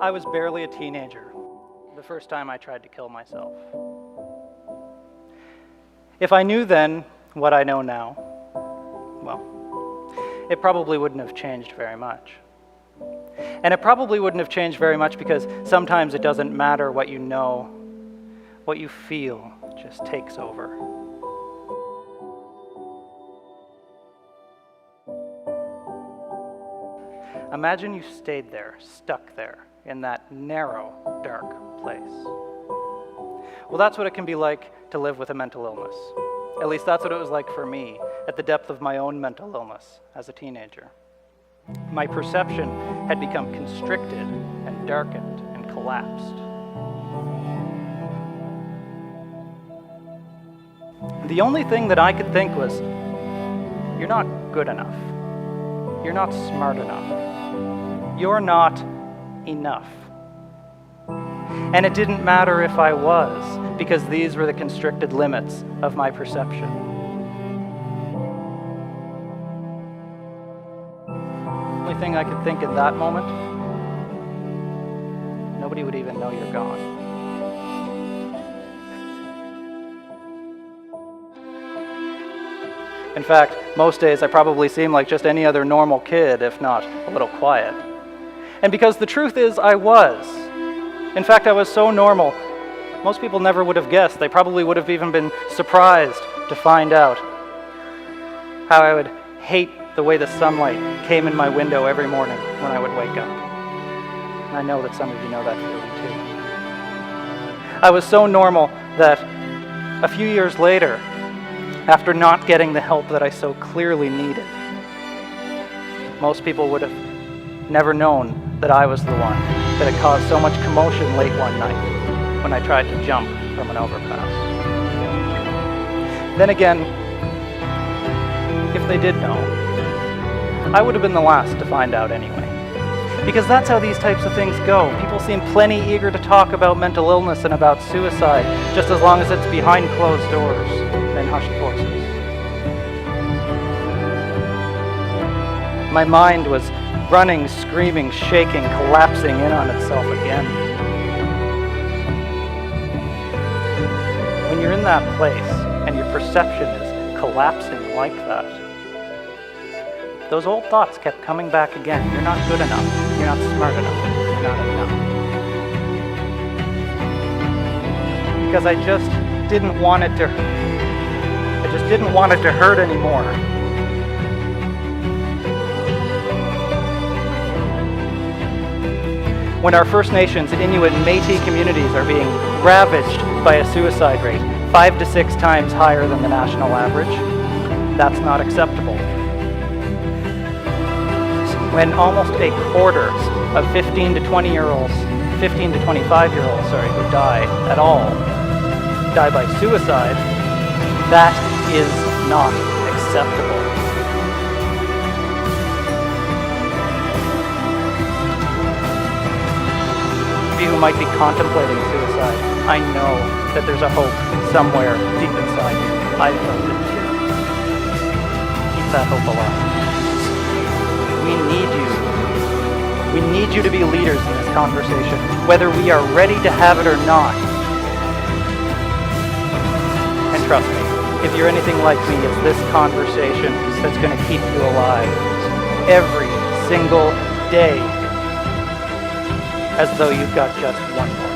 I was barely a teenager the first time I tried to kill myself. If I knew then what I know now, well, it probably wouldn't have changed very much. And it probably wouldn't have changed very much because sometimes it doesn't matter what you know, what you feel just takes over. Imagine you stayed there, stuck there, in that narrow, dark place. Well, that's what it can be like to live with a mental illness. At least that's what it was like for me at the depth of my own mental illness as a teenager. My perception had become constricted and darkened and collapsed. The only thing that I could think was, you're not good enough. You're not smart enough. You're not enough. And it didn't matter if I was, because these were the constricted limits of my perception. The only thing I could think in that moment, nobody would even know you're gone. In fact, most days I probably seem like just any other normal kid, if not a little quiet. And because the truth is, I was. In fact, I was so normal, most people never would have guessed. They probably would have even been surprised to find out how I would hate the way the sunlight came in my window every morning when I would wake up. And I know that some of you know that feeling too. I was so normal that a few years later, after not getting the help that I so clearly needed, most people would have never known that I was the one that had caused so much commotion late one night when I tried to jump from an overpass. Then again, if they did know, I would have been the last to find out anyway. Because that's how these types of things go. People seem plenty eager to talk about mental illness and about suicide, just as long as it's behind closed doors and hushed voices. My mind was running, screaming, shaking, collapsing in on itself again. When you're in that place and your perception is collapsing like that, those old thoughts kept coming back again. You're not good enough. You're not smart enough. You're not enough. Because I just didn't want it to hurt anymore. When our First Nations, Inuit, and Métis communities are being ravaged by a suicide rate 5 to 6 times higher than the national average, that's not acceptable. When almost a quarter of 15 to 25-year-olds, who die at all, die by suicide, that is not acceptable. Who might be contemplating suicide, I know that there's a hope somewhere deep inside you. I felt it too. Keep that hope alive. We need you. We need you to be leaders in this conversation, whether we are ready to have it or not. And trust me, if you're anything like me, it's this conversation that's going to keep you alive every single day, as though you've got just one more.